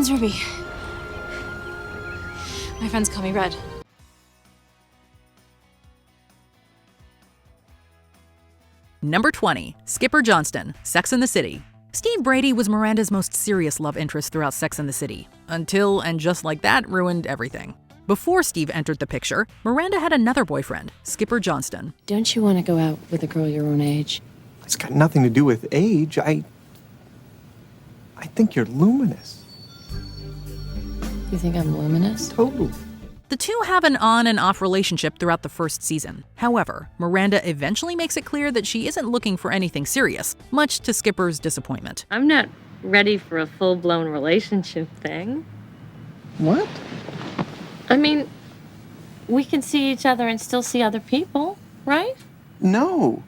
name's Ruby. My friends call me Red. Number 20, Skipper Johnston, Sex and the City. Steve Brady was Miranda's most serious love interest throughout Sex and the City, until, and just like that, ruined everything. Before Steve entered the picture, Miranda had another boyfriend, Skipper Johnston. Don't you want to go out with a girl your own age? It's got nothing to do with age. I think you're luminous. You think I'm luminous? Totally. The two have an on and off relationship throughout the first season. However, Miranda eventually makes it clear that she isn't looking for anything serious, much to Skipper's disappointment. I'm not ready for a full-blown relationship thing. What? I mean, we can see each other and still see other people, right? No,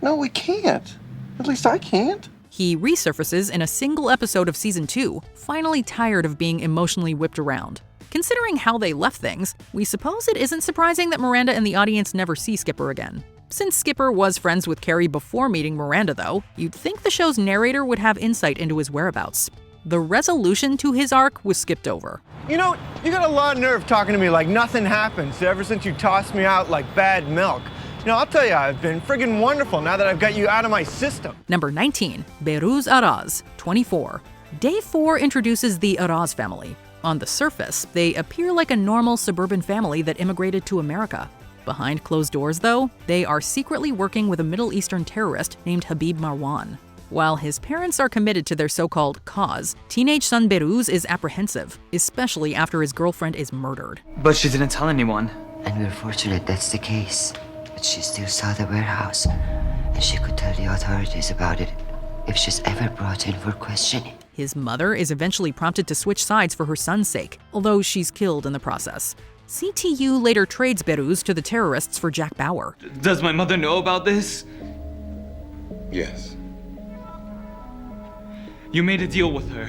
we can't. At least I can't. He resurfaces in a single episode of season 2, finally tired of being emotionally whipped around. Considering how they left things, we suppose it isn't surprising that Miranda and the audience never see Skipper again. Since Skipper was friends with Carrie before meeting Miranda, though, you'd think the show's narrator would have insight into his whereabouts. The resolution to his arc was skipped over. You know, you got a lot of nerve talking to me like nothing happens ever since you tossed me out like bad milk. You know, I'll tell you, I've been friggin' wonderful now that I've got you out of my system. Number 19, Behrooz Araz, 24. Day 4 introduces the Araz family. On the surface, they appear like a normal suburban family that immigrated to America. Behind closed doors, though, they are secretly working with a Middle Eastern terrorist named Habib Marwan. While his parents are committed to their so-called cause, teenage son Behrooz is apprehensive, especially after his girlfriend is murdered. But she didn't tell anyone. And we're fortunate that's the case. But she still saw the warehouse, and she could tell the authorities about it if she's ever brought in for questioning. His mother is eventually prompted to switch sides for her son's sake, although she's killed in the process. CTU later trades Behrooz to the terrorists for Jack Bauer. Does my mother know about this? Yes. You made a deal with her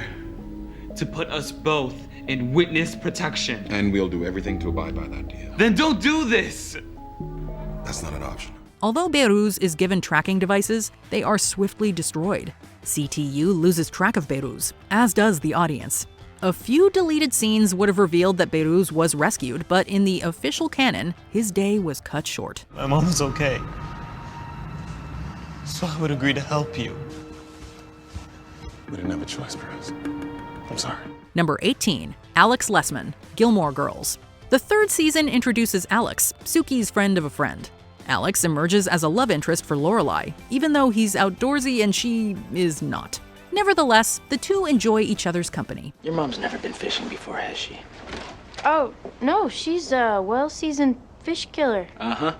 to put us both in witness protection. And we'll do everything to abide by that deal. Then don't do this! That's not an option. Although Behrooz is given tracking devices, they are swiftly destroyed. CTU loses track of Behrooz, as does the audience. A few deleted scenes would have revealed that Behrooz was rescued, but in the official canon, his day was cut short. My mom is okay, so I would agree to help you. We didn't have a choice, Perez. I'm sorry. Number 18, Alex Lessman, Gilmore Girls. The third season introduces Alex, Suki's friend of a friend. Alex emerges as a love interest for Lorelai, even though he's outdoorsy and she is not. Nevertheless, the two enjoy each other's company. Your mom's never been fishing before, has she? Oh, no, she's a well-seasoned fish killer. Uh-huh.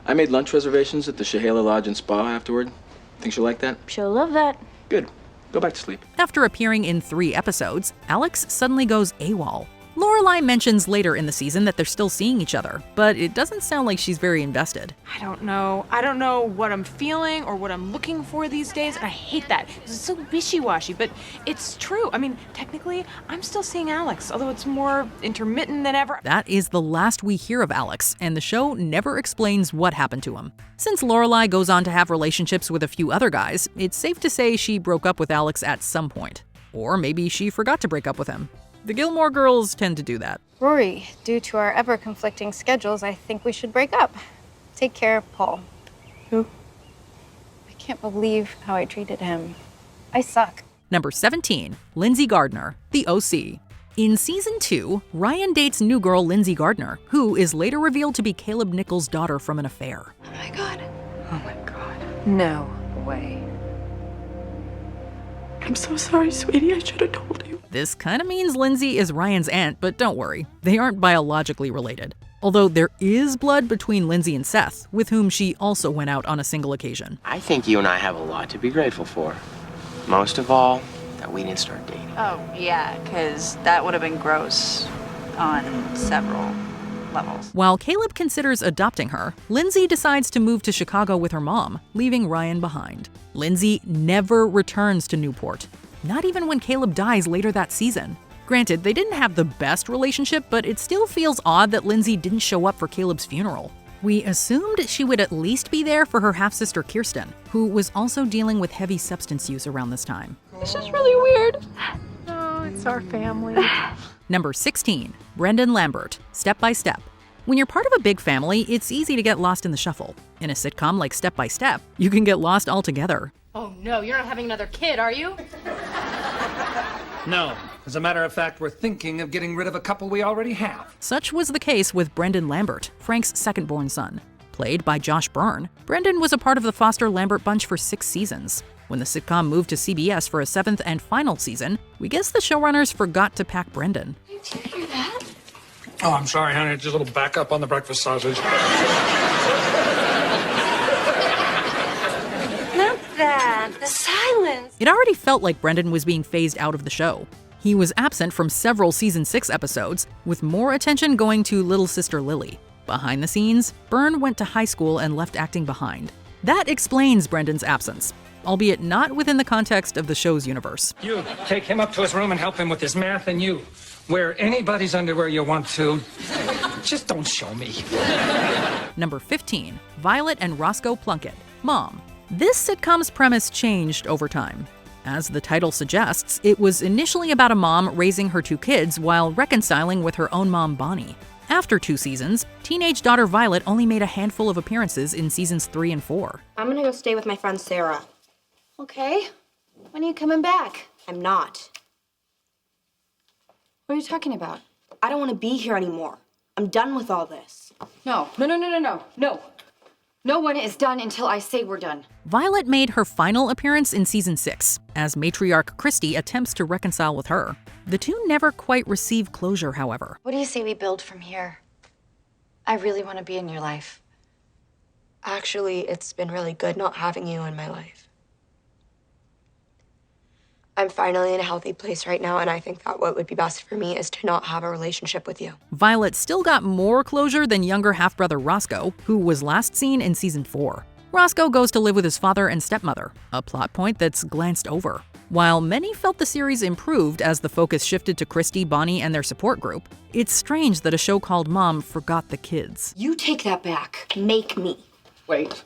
I made lunch reservations at the Shahala Lodge and Spa afterward. Think she'll like that? She'll love that. Good. Go back to sleep. After appearing in 3 episodes, Alex suddenly goes AWOL. Lorelai mentions later in the season that they're still seeing each other, but it doesn't sound like she's very invested. I don't know what I'm feeling or what I'm looking for these days, and I hate that. It's so wishy-washy, but it's true. I mean, technically, I'm still seeing Alex, although it's more intermittent than ever. That is the last we hear of Alex, and the show never explains what happened to him. Since Lorelai goes on to have relationships with a few other guys, it's safe to say she broke up with Alex at some point. Or maybe she forgot to break up with him. The Gilmore Girls tend to do that. Rory, due to our ever-conflicting schedules, I think we should break up. Take care, Paul. Who? I can't believe how I treated him. I suck. Number 17, Lindsay Gardner, The OC. In season 2, Ryan dates new girl Lindsay Gardner, who is later revealed to be Caleb Nichols' daughter from an affair. Oh my God. Oh my God. No way. I'm so sorry, sweetie. I should have told you. This kind of means Lindsay is Ryan's aunt, but don't worry, they aren't biologically related. Although there is blood between Lindsay and Seth, with whom she also went out on a single occasion. I think you and I have a lot to be grateful for. Most of all, that we didn't start dating. Oh, yeah, because that would have been gross on several levels. While Caleb considers adopting her, Lindsay decides to move to Chicago with her mom, leaving Ryan behind. Lindsay never returns to Newport, not even when Caleb dies later that season. Granted, they didn't have the best relationship, but it still feels odd that Lindsay didn't show up for Caleb's funeral. We assumed she would at least be there for her half-sister Kirsten, who was also dealing with heavy substance use around this time. This is really weird. Oh, it's miss our family. Number 16, Brendan Lambert, Step by Step. When you're part of a big family, it's easy to get lost in the shuffle. In a sitcom like Step by Step, you can get lost altogether. Oh no, you're not having another kid, are you? No. As a matter of fact, we're thinking of getting rid of a couple we already have. Such was the case with Brendan Lambert, Frank's second-born son. Played by Josh Byrne, Brendan was a part of the Foster-Lambert bunch for 6 seasons. When the sitcom moved to CBS for a 7th and final season, we guess the showrunners forgot to pack Brendan. Did you hear that? Oh, I'm sorry, honey. Just a little backup on the breakfast sausage. Not that. The silence. It already felt like Brendan was being phased out of the show. He was absent from several season 6 episodes, with more attention going to little sister Lily. Behind the scenes, Byrne went to high school and left acting behind. That explains Brendan's absence, albeit not within the context of the show's universe. You take him up to his room and help him with his math, and you wear anybody's underwear you want to. Just don't show me. Number 15, Violet and Roscoe Plunkett, Mom. This sitcom's premise changed over time. As the title suggests, it was initially about a mom raising her 2 kids while reconciling with her own mom, Bonnie. After 2 seasons, teenage daughter Violet only made a handful of appearances in seasons 3 and 4. I'm gonna go stay with my friend Sarah. Okay. When are you coming back? I'm not. What are you talking about? I don't want to be here anymore. I'm done with all this. No. No one is done until I say we're done. Violet made her final appearance in season 6, as matriarch Christy attempts to reconcile with her. The two never quite receive closure, however. What do you say we build from here? I really want to be in your life. Actually, it's been really good not having you in my life. I'm finally in a healthy place right now, and I think that what would be best for me is to not have a relationship with you. Violet still got more closure than younger half-brother Roscoe, who was last seen in season 4. Roscoe goes to live with his father and stepmother, a plot point that's glanced over. While many felt the series improved as the focus shifted to Christy, Bonnie, and their support group, it's strange that a show called Mom forgot the kids. You take that back. Make me. Wait.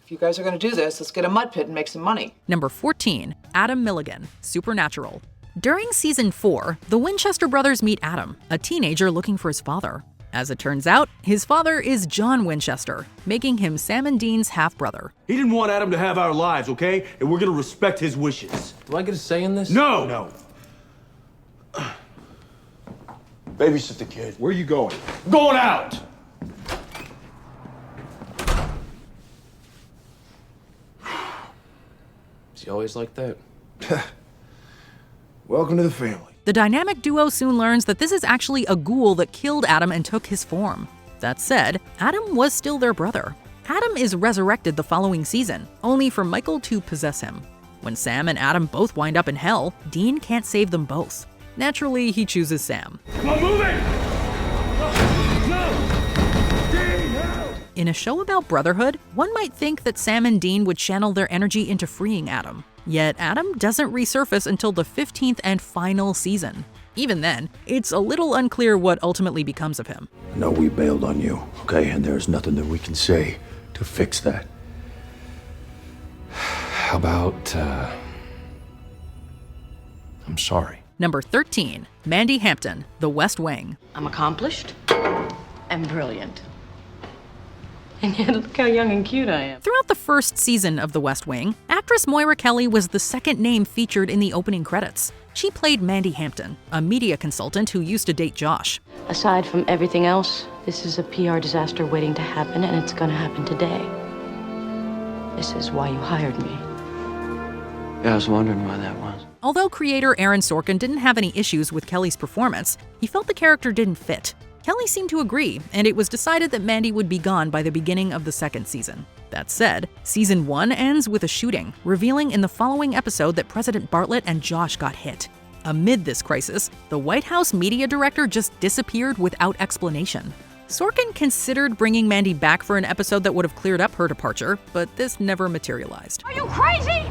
If you guys are gonna do this, let's get a mud pit and make some money. Number 14, Adam Milligan, Supernatural. During season 4, the Winchester brothers meet Adam, a teenager looking for his father. As it turns out, his father is John Winchester, making him Sam and Dean's half-brother. He didn't want Adam to have our lives, okay? And we're gonna respect his wishes. Do I get a say in this? No! Babysit the kid. Where are you going? Going out! Is he always like that? Welcome to the family. The dynamic duo soon learns that this is actually a ghoul that killed Adam and took his form. That said, Adam was still their brother. Adam is resurrected the following season, only for Michael to possess him. When Sam and Adam both wind up in hell, Dean can't save them both. Naturally, he chooses Sam. Come on, move it! No! Dean, help! In a show about brotherhood, one might think that Sam and Dean would channel their energy into freeing Adam. Yet Adam doesn't resurface until the 15th and final season. Even then, it's a little unclear what ultimately becomes of him. I know we bailed on you, okay? And there's nothing that we can say to fix that. How about, I'm sorry. Number 13, Mandy Hampton, The West Wing. I'm accomplished and brilliant. And yet, look how young and cute I am. Throughout the first season of The West Wing, actress Moira Kelly was the second name featured in the opening credits. She played Mandy Hampton, a media consultant who used to date Josh. Aside from everything else, this is a PR disaster waiting to happen, and it's gonna happen today. This is why you hired me. Yeah, I was wondering why that was. Although creator Aaron Sorkin didn't have any issues with Kelly's performance, he felt the character didn't fit. Kelly seemed to agree, and it was decided that Mandy would be gone by the beginning of the second season. That said, season 1 ends with a shooting, revealing in the following episode that President Bartlett and Josh got hit. Amid this crisis, the White House media director just disappeared without explanation. Sorkin considered bringing Mandy back for an episode that would have cleared up her departure, but this never materialized. Are you crazy?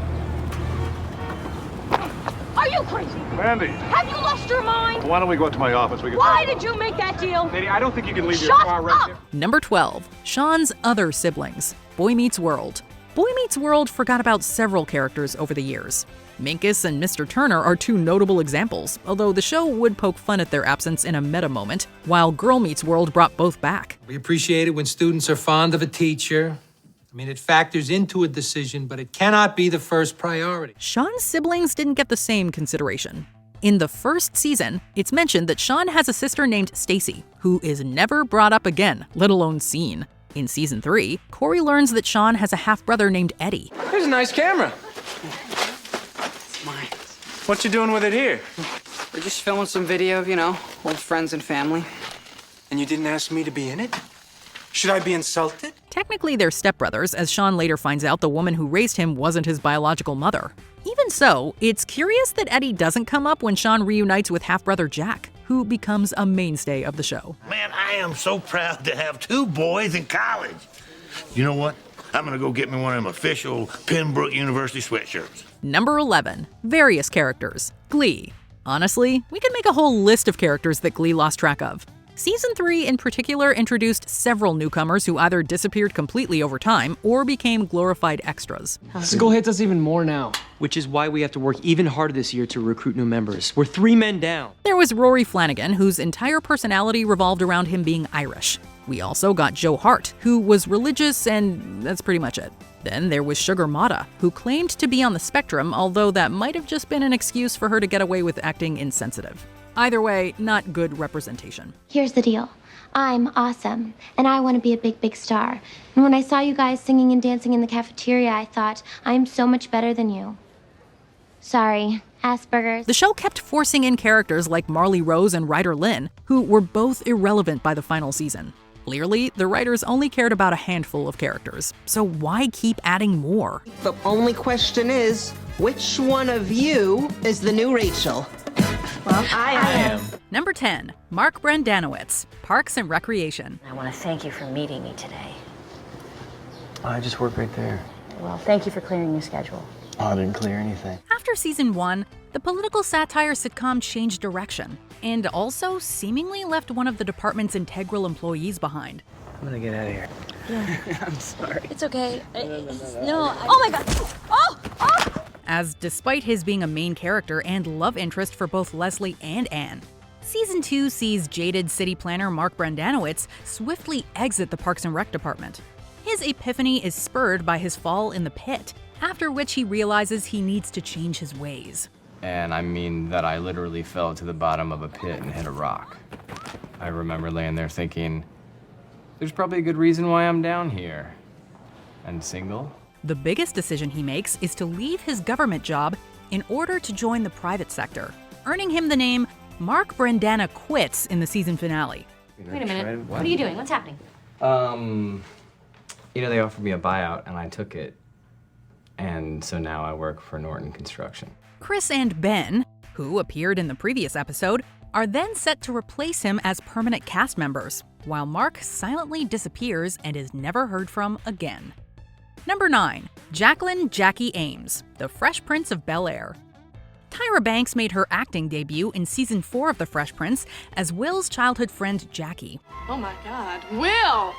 Are you crazy? Mandy, Have you lost your mind? why don't we go up to my office? We can Why did you make that deal? Lady, I don't think you can leave your Shut car right up! there. Number 12, Sean's other siblings, Boy Meets World. Boy Meets World forgot about several characters over the years. Minkus and Mr. Turner are two notable examples, although the show would poke fun at their absence in a meta moment, while Girl Meets World brought both back. We appreciate it when students are fond of a teacher. I mean, it factors into a decision, but it cannot be the first priority. Sean's siblings didn't get the same consideration. In the first season, it's mentioned that Sean has a sister named Stacy, who is never brought up again, let alone seen. In season 3, Corey learns that Sean has a half-brother named Eddie. Here's a nice camera. Mine. What you doing with it here? We're just filming some video of, old friends and family. And you didn't ask me to be in it? Should I be insulted? Technically, they're stepbrothers, as Sean later finds out the woman who raised him wasn't his biological mother. Even so, it's curious that Eddie doesn't come up when Sean reunites with half-brother Jack, who becomes a mainstay of the show. Man, I am so proud to have 2 boys in college. You know what? I'm gonna go get me one of them official Pembroke University sweatshirts. Number 11. Various characters. Glee. Honestly, we could make a whole list of characters that Glee lost track of. Season 3 in particular introduced several newcomers who either disappeared completely over time or became glorified extras. School hits us even more now, which is why we have to work even harder this year to recruit new members. We're 3 men down. There was Rory Flanagan, whose entire personality revolved around him being Irish. We also got Joe Hart, who was religious, and that's pretty much it. Then there was Sugar Mata, who claimed to be on the spectrum, although that might have just been an excuse for her to get away with acting insensitive. Either way, not good representation. Here's the deal. I'm awesome, and I want to be a big, big star. And when I saw you guys singing and dancing in the cafeteria, I thought, I'm so much better than you. Sorry, Asperger's. The show kept forcing in characters like Marley Rose and Ryder Lynn, who were both irrelevant by the final season. Clearly, the writers only cared about a handful of characters, so why keep adding more? The only question is, which one of you is the new Rachel? Well, I am. Number 10. Mark Brendanowitz, Parks and Recreation. I want to thank you for meeting me today. I just work right there. Well, thank you for clearing your schedule. Oh, I didn't clear anything. After season 1, the political satire sitcom changed direction, and also seemingly left one of the department's integral employees behind. I'm gonna get out of here. Yeah. I'm sorry. It's okay. Oh my God! Oh! As despite his being a main character and love interest for both Leslie and Anne, Season 2 sees jaded city planner Mark Brendanowitz swiftly exit the Parks and Rec department. His epiphany is spurred by his fall in the pit, after which he realizes he needs to change his ways. And I mean that I literally fell to the bottom of a pit and hit a rock. I remember laying there thinking, there's probably a good reason why I'm down here. And single. The biggest decision he makes is to leave his government job in order to join the private sector, earning him the name Mark Brendana Quits in the season finale. Wait a minute. What are you doing? What's happening? They offered me a buyout and I took it. And so now I work for Norton Construction. Chris and Ben, who appeared in the previous episode, are then set to replace him as permanent cast members, while Mark silently disappears and is never heard from again. Number 9. Jacqueline Jackie Ames, the Fresh Prince of Bel-Air. Tyra Banks made her acting debut in season 4 of The Fresh Prince as Will's childhood friend Jackie. Oh my God, Will!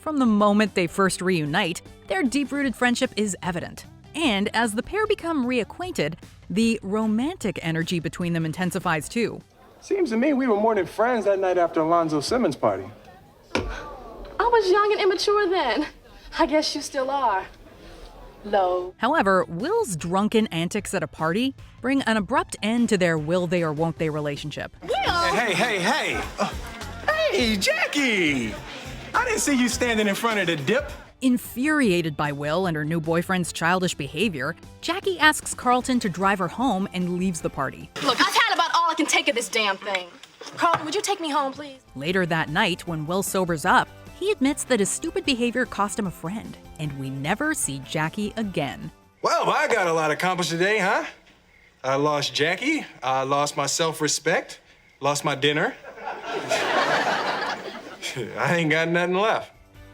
From the moment they first reunite, their deep-rooted friendship is evident. And as the pair become reacquainted, the romantic energy between them intensifies too. Seems to me we were more than friends that night after Alonzo Simmons' party. I was young and immature then. I guess you still are. Low. However, Will's drunken antics at a party bring an abrupt end to their will they or won't they relationship. Hey! Hey, Jackie! I didn't see you standing in front of the dip. Infuriated by Will and her new boyfriend's childish behavior, Jackie asks Carlton to drive her home and leaves the party. Look, I've had about all I can take of this damn thing. Carlton, would you take me home, please? Later that night, when Will sobers up, he admits that his stupid behavior cost him a friend, and we never see Jackie again. Well, I got a lot accomplished today, huh? I lost Jackie, I lost my self-respect, lost my dinner. I ain't got nothing left.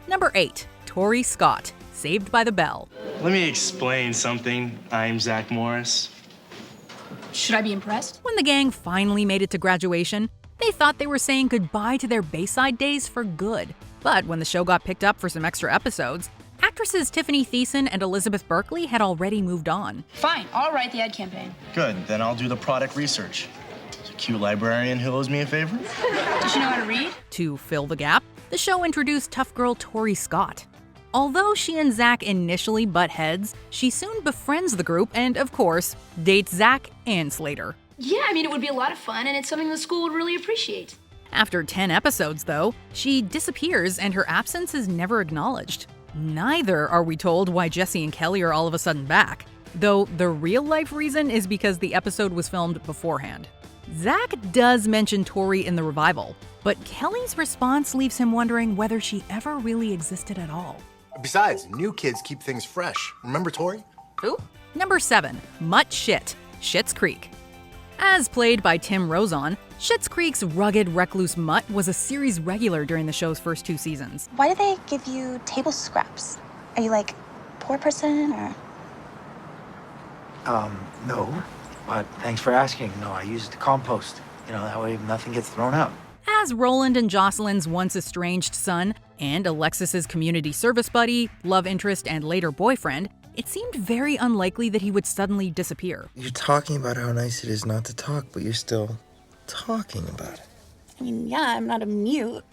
Number 8. Tori Scott, Saved by the Bell. Let me explain something. I'm Zach Morris. Should I be impressed? When the gang finally made it to graduation, they thought they were saying goodbye to their Bayside days for good. But when the show got picked up for some extra episodes, Actresses Tiffany Thiessen and Elizabeth Berkley had already moved on. Fine, I'll write the ad campaign. Good, then I'll do the product research. There's a cute librarian who owes me a favor. Does she know how to read? To fill the gap, the show introduced tough girl Tori Scott. Although she and Zach initially butt heads, she soon befriends the group and, of course, dates Zach and Slater. Yeah, I mean, it would be a lot of fun, and it's something the school would really appreciate. After 10 episodes, though, she disappears and her absence is never acknowledged. Neither are we told why Jesse and Kelly are all of a sudden back, though the real-life reason is because the episode was filmed beforehand. Zach does mention Tori in the revival, but Kelly's response leaves him wondering whether she ever really existed at all. Besides, new kids keep things fresh. Remember Tori? Who? Number 7, Mutt Shit, Schitt's Creek. As played by Tim Rozon, Schitt's Creek's rugged, recluse Mutt was a series regular during the show's first 2 seasons. Why do they give you table scraps? Are you like a poor person or? No, but thanks for asking. No, I use it to compost. That way nothing gets thrown out. As Roland and Jocelyn's once estranged son and Alexis's community service buddy, love interest, and later boyfriend, it seemed very unlikely that he would suddenly disappear. You're talking about how nice it is not to talk, but you're still talking about it. I mean, yeah, I'm not a mute.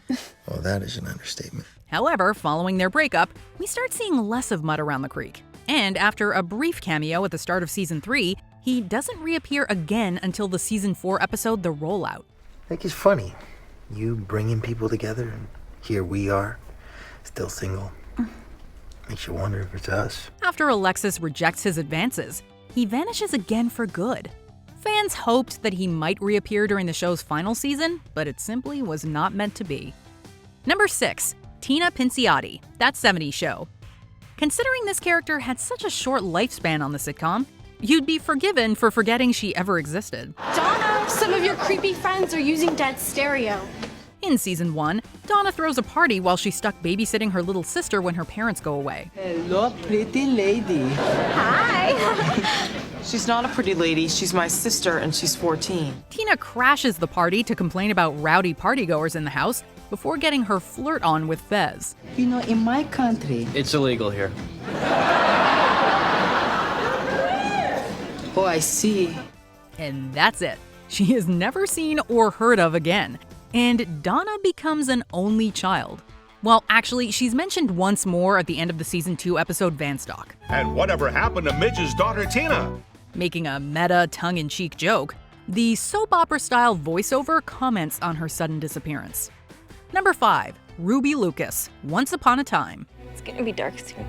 Well, that is an understatement. However, following their breakup, we start seeing less of Mutt around the creek. And after a brief cameo at the start of season 3, he doesn't reappear again until the season 4 episode The Rollout. I think it's funny. You bringing people together, and here we are, still single. Makes you wonder if it's us. After Alexis rejects his advances, he vanishes again for good. Fans hoped that he might reappear during the show's final season, but it simply was not meant to be. Number 6, Tina Pinciotti, That 70s Show. Considering this character had such a short lifespan on the sitcom, you'd be forgiven for forgetting she ever existed. Donna, some of your creepy friends are using Dad's stereo. In season 1, Donna throws a party while she's stuck babysitting her little sister when her parents go away. Hello, pretty lady. Hi. She's not a pretty lady, she's my sister and she's 14. Tina crashes the party to complain about rowdy partygoers in the house before getting her flirt on with Fez. In my country... It's illegal here. Oh, I see. And that's it. She is never seen or heard of again. And Donna becomes an only child. Well, actually, she's mentioned once more at the end of the season 2 episode Vanstock. And whatever happened to Midge's daughter, Tina? Making a meta, tongue-in-cheek joke, the soap opera-style voiceover comments on her sudden disappearance. Number 5, Ruby Lucas, Once Upon a Time. It's gonna be dark soon.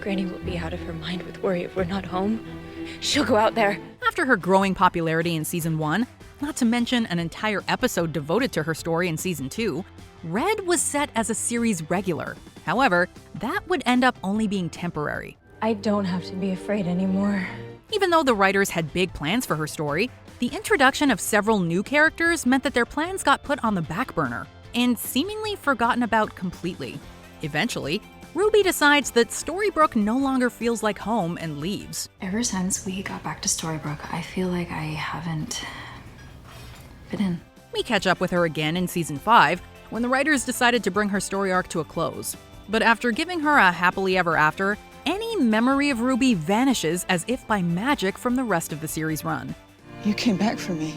Granny will be out of her mind with worry if we're not home. She'll go out there. After her growing popularity in season 1, not to mention an entire episode devoted to her story in season 2, Red was set as a series regular. However, that would end up only being temporary. I don't have to be afraid anymore. Even though the writers had big plans for her story, the introduction of several new characters meant that their plans got put on the back burner and seemingly forgotten about completely. Eventually, Ruby decides that Storybrooke no longer feels like home and leaves. Ever since we got back to Storybrooke, I feel like I haven't fit in. We catch up with her again in season 5 when the writers decided to bring her story arc to a close. But after giving her a happily ever after, any memory of Ruby vanishes as if by magic from the rest of the series run. You came back for me.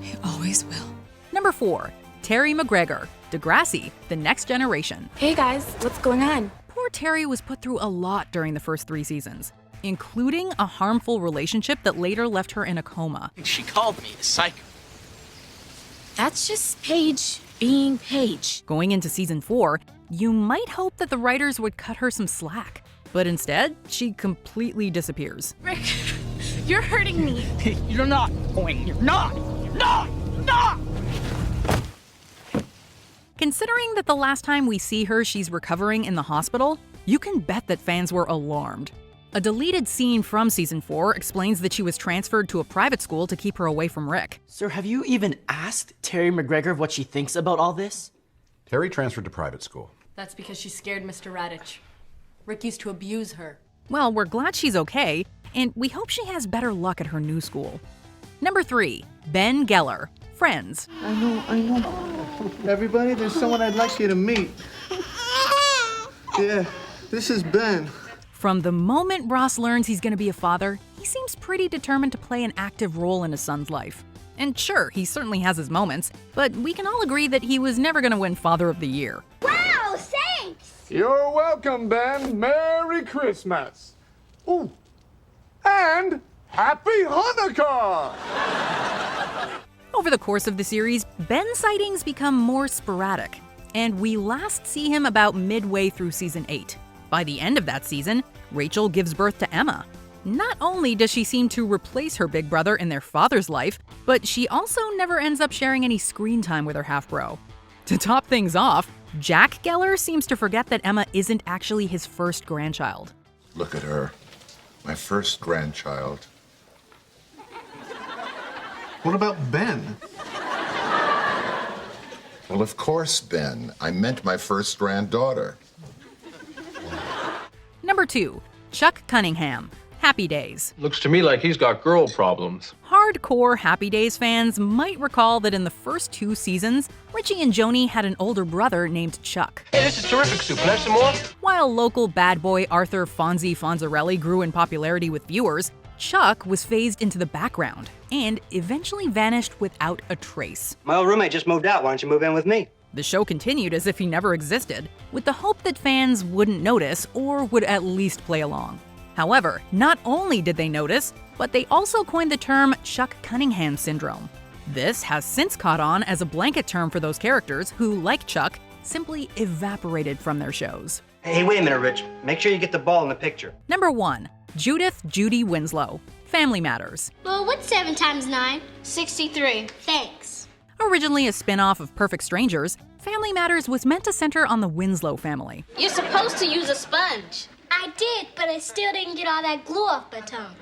You always will. Number 4, Terry McGregor, Degrassi, The Next Generation. Hey guys, what's going on? Poor Terry was put through a lot during the first 3 seasons, including a harmful relationship that later left her in a coma. She called me a psycho. That's just Paige being Paige. Going into season 4, you might hope that the writers would cut her some slack, but instead, she completely disappears. Rick, you're hurting me. You're not going. You're not. You're not. You're not. Considering that the last time we see her, she's recovering in the hospital, you can bet that fans were alarmed. A deleted scene from season 4 explains that she was transferred to a private school to keep her away from Rick. Sir, have you even asked Terry McGregor what she thinks about all this? Terry transferred to private school. That's because she scared Mr. Radich. Rick used to abuse her. Well, we're glad she's okay, and we hope she has better luck at her new school. Number 3, Ben Geller, Friends. I know. Everybody, there's someone I'd like you to meet. Yeah, this is Ben. From the moment Ross learns he's going to be a father, he seems pretty determined to play an active role in his son's life. And sure, he certainly has his moments, but we can all agree that he was never going to win Father of the Year. Wow, thanks! You're welcome, Ben. Merry Christmas. Ooh, and Happy Hanukkah! Over the course of the series, Ben's sightings become more sporadic, and we last see him about midway through season 8. By the end of that season, Rachel gives birth to Emma. Not only does she seem to replace her big brother in their father's life, but she also never ends up sharing any screen time with her half-bro. To top things off, Jack Geller seems to forget that Emma isn't actually his first grandchild. Look at her. My first grandchild. What about Ben? Well, of course, Ben. I meant my first granddaughter. Number 2. Chuck Cunningham. Happy Days. Looks to me like he's got girl problems. Hardcore Happy Days fans might recall that in the first 2 seasons, Richie and Joni had an older brother named Chuck. Hey, this is terrific soup. Can I have some more? While local bad boy Arthur Fonzie Fonzarelli grew in popularity with viewers, Chuck was phased into the background and eventually vanished without a trace. My old roommate just moved out. Why don't you move in with me? The show continued as if he never existed, with the hope that fans wouldn't notice or would at least play along. However, not only did they notice, but they also coined the term Chuck Cunningham syndrome. This has since caught on as a blanket term for those characters who, like Chuck, simply evaporated from their shows. Hey, wait a minute, Rich. Make sure you get the ball in the picture. Number 1. Judy Winslow. Family Matters. Well, what's 7 times 9? 63. Thanks. Originally a spin-off of Perfect Strangers, Family Matters was meant to center on the Winslow family. You're supposed to use a sponge. I did, but I still didn't get all that glue off my tongue.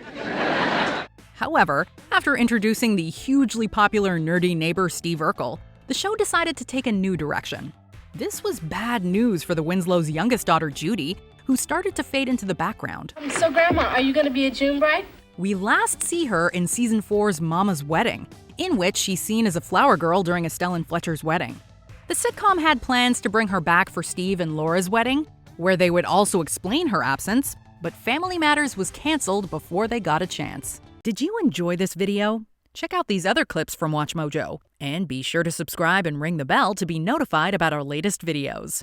However, after introducing the hugely popular nerdy neighbor Steve Urkel, the show decided to take a new direction. This was bad news for the Winslow's youngest daughter, Judy, who started to fade into the background. So, Grandma, are you gonna be a June bride? We last see her in season 4's Mama's Wedding, in which she's seen as a flower girl during Estelle and Fletcher's wedding. The sitcom had plans to bring her back for Steve and Laura's wedding, where they would also explain her absence, but Family Matters was canceled before they got a chance. Did you enjoy this video? Check out these other clips from MsMojo, and be sure to subscribe and ring the bell to be notified about our latest videos.